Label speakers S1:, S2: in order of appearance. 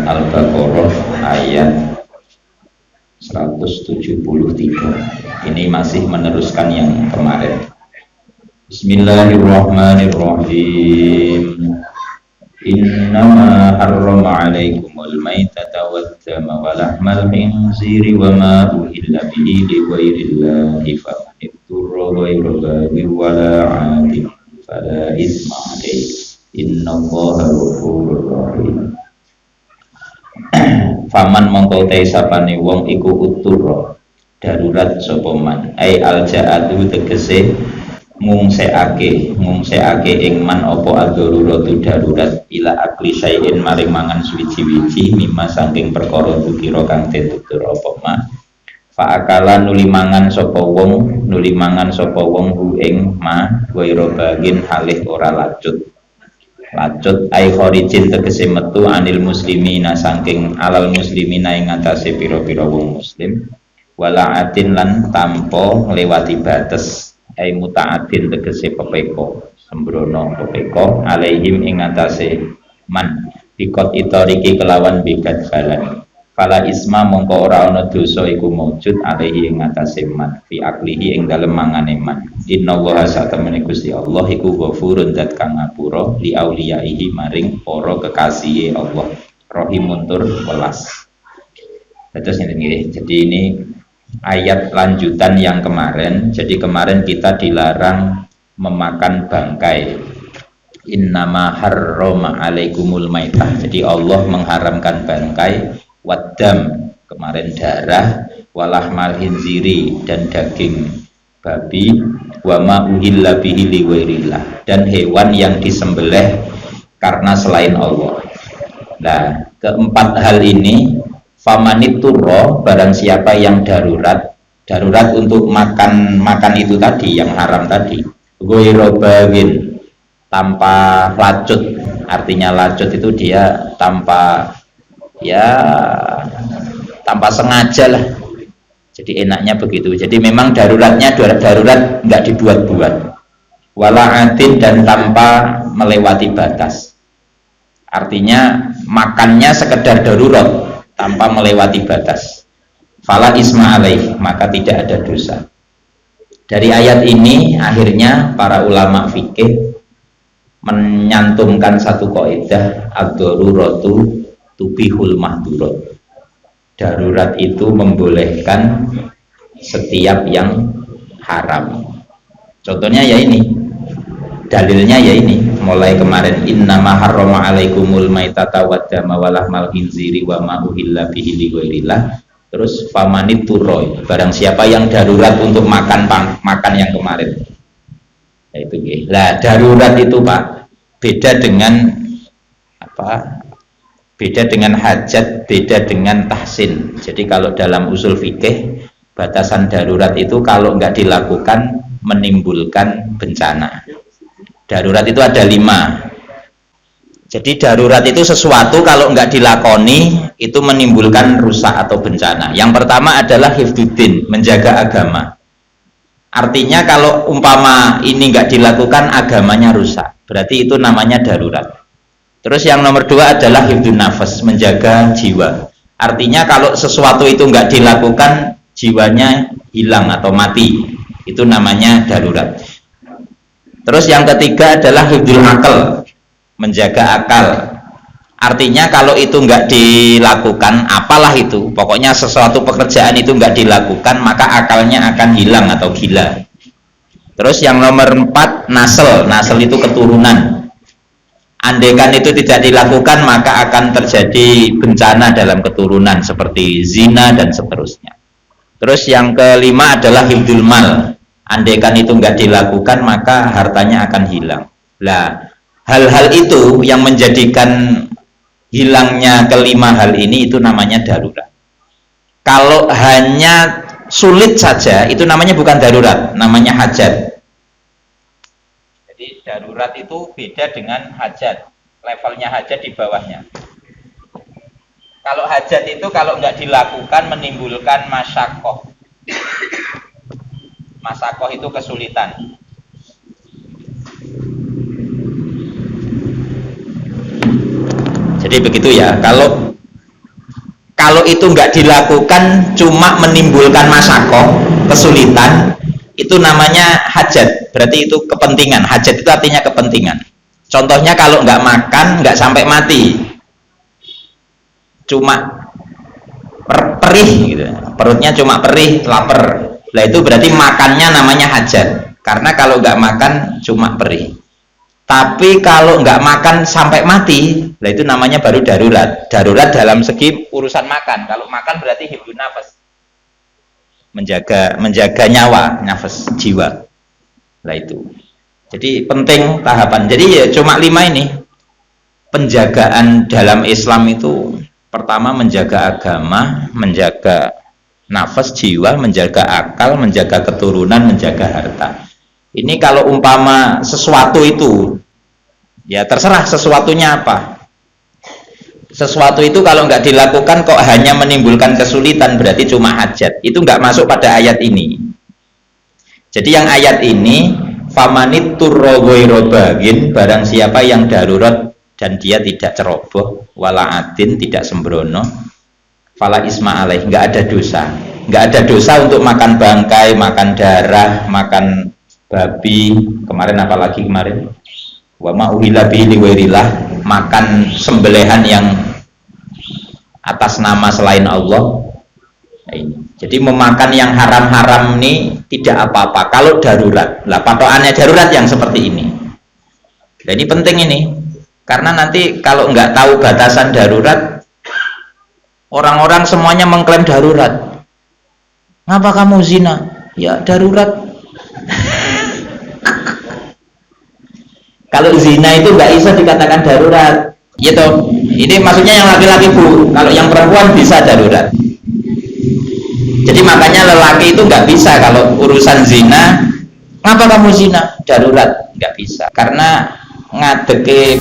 S1: Al-Baqarah ayat 173. Ini masih meneruskan yang kemarin. Bismillahirrahmanirrahim. Innama harrama alaikumul maitata waddama wa lahmal khinziri wa ma uhilla bihi li ghairillahi faman ittara ghayra baghin wa la 'adin fala itsma alaihi innallaha ghafurur rahim. Faman mongko te sapane wong iku utur darurat sapa man ai aljaatu tegese ngungsekake ing man apa ad-daruratu darurat ila akli syai'in maring mangan suwiji-wiji mimma saking perkara dukira kang tetutur apa ma fa akala nuli mangan sapa wong hu ing ma wa irobagin halih ora lacut ai khorijin tegese metu anil muslimina saking alal muslimina ing atase pira-pira wong muslim wala atin lan tanpa ngliwati batas ai muta'addin tegese pepeko sembrono pepeko alaihim ing atase man bikot itoriki kelawan bigat balan fala isma mongko ora ana dosa iku maujud alaihi ing atase man fi aklihi ing dalem mangane man innallaha satamene Gusti Allah iku ghafurun dat kang ngapura li auliyaihi maring para kekasihe Allah rahimun tur welas. Terus ini jadi ini ayat lanjutan yang kemarin. Jadi kemarin kita dilarang memakan bangkai. Innama harrama alaikumul maitah. Jadi Allah mengharamkan bangkai, waddam kemarin darah, walahmal hinziri dan daging babi, wa ma uhilla bihi li ghairillah dan hewan yang disembelih karena selain Allah. Nah, keempat hal ini famaniturra barang siapa yang darurat untuk makan itu tadi yang haram tadi, ghairobawin tanpa lacut, artinya lacut itu dia tanpa sengaja lah. Jadi enaknya begitu. Jadi memang daruratnya darurat nggak dibuat-buat. Wala'atin dan tanpa melewati batas. Artinya makannya sekedar darurat tanpa melewati batas. Fala isma alaih, maka tidak ada dosa. Dari ayat ini akhirnya para ulama fikih menyantumkan satu kaidah ad-daruratu tubihul mahdurat. Darurat itu membolehkan setiap yang haram. Contohnya ya ini, dalilnya ya ini, mulai kemarin innama harrama alaikumul maitata waddama walahmal khinziri wa ma uhilla bihi li ghairillah. Terus famanit turroy, barang siapa yang darurat untuk makan yang kemarin. Itu lah darurat itu Pak, beda dengan apa? Beda dengan hajat, beda dengan tahsin. Jadi kalau dalam usul fikih batasan darurat itu kalau nggak dilakukan menimbulkan bencana. Darurat itu ada 5. Jadi darurat itu sesuatu kalau nggak dilakoni itu menimbulkan rusak atau bencana. Yang pertama adalah hifdzuddin, menjaga agama. Artinya kalau umpama ini nggak dilakukan agamanya rusak, berarti itu namanya darurat. Terus yang nomor 2 adalah hifdzun nafas, menjaga jiwa. Artinya kalau sesuatu itu nggak dilakukan, jiwanya hilang atau mati. Itu namanya darurat. Terus yang ketiga adalah hifdzul akal, menjaga akal. Artinya kalau itu nggak dilakukan, apalah itu, pokoknya sesuatu pekerjaan itu nggak dilakukan, maka akalnya akan hilang atau gila. Terus yang nomor 4 nasel itu keturunan. Andaikan itu tidak dilakukan maka akan terjadi bencana dalam keturunan seperti zina dan seterusnya. Terus yang kelima adalah hifdzul mal. Andaikan itu nggak dilakukan maka hartanya akan hilang. Nah, hal-hal itu yang menjadikan hilangnya kelima hal ini itu namanya darurat. Kalau hanya sulit saja itu namanya bukan darurat, namanya hajat. Jadi darurat itu beda dengan hajat, levelnya hajat di bawahnya. Kalau hajat itu kalau nggak dilakukan menimbulkan masyakoh. Masyakoh itu kesulitan. Jadi begitu ya. Kalau kalau itu nggak dilakukan cuma menimbulkan masakoh, kesulitan, itu namanya hajat, berarti itu kepentingan. Hajat itu artinya kepentingan. Contohnya kalau nggak makan nggak sampai mati, cuma perih gitu, perutnya cuma perih, lapar, lah itu berarti makannya namanya hajat, karena kalau nggak makan cuma perih. Tapi kalau nggak makan sampai mati, lah itu namanya baru darurat. Darurat dalam segi urusan makan. Kalau makan berarti hibdun nafas, menjaga nyawa, nafas, jiwa. Lah itu. Jadi penting tahapan. Jadi ya cuma 5 ini. Penjagaan dalam Islam itu pertama menjaga agama, menjaga nafas, jiwa, menjaga akal, menjaga keturunan, menjaga harta. Ini kalau umpama sesuatu itu, ya terserah sesuatunya apa. Sesuatu itu kalau nggak dilakukan kok hanya menimbulkan kesulitan, berarti cuma hajat. Itu nggak masuk pada ayat ini. Jadi yang ayat ini, famanit turrogoirobagin, barang siapa yang darurat dan dia tidak ceroboh, wala'adin, tidak sembrono, fala isma alaih, nggak ada dosa. Nggak ada dosa untuk makan bangkai, makan darah, makan babi, kemarin apalagi kemarin wa ma'uhila bihi liwairillah, makan sembelihan yang atas nama selain Allah. Nah, ini. Jadi memakan yang haram-haram ini tidak apa-apa kalau darurat. Lah patokannya darurat yang seperti ini. Nah, ini penting ini, karena nanti kalau nggak tahu batasan darurat, orang-orang semuanya mengklaim darurat. Ngapa kamu zina? Ya darurat. Kalau zina itu nggak bisa dikatakan darurat, gitu. Ini maksudnya yang laki-laki Bu. Kalau yang perempuan bisa darurat. Jadi makanya lelaki itu nggak bisa kalau urusan zina. Ngapa kamu zina? Darurat, nggak bisa. Karena ngadeke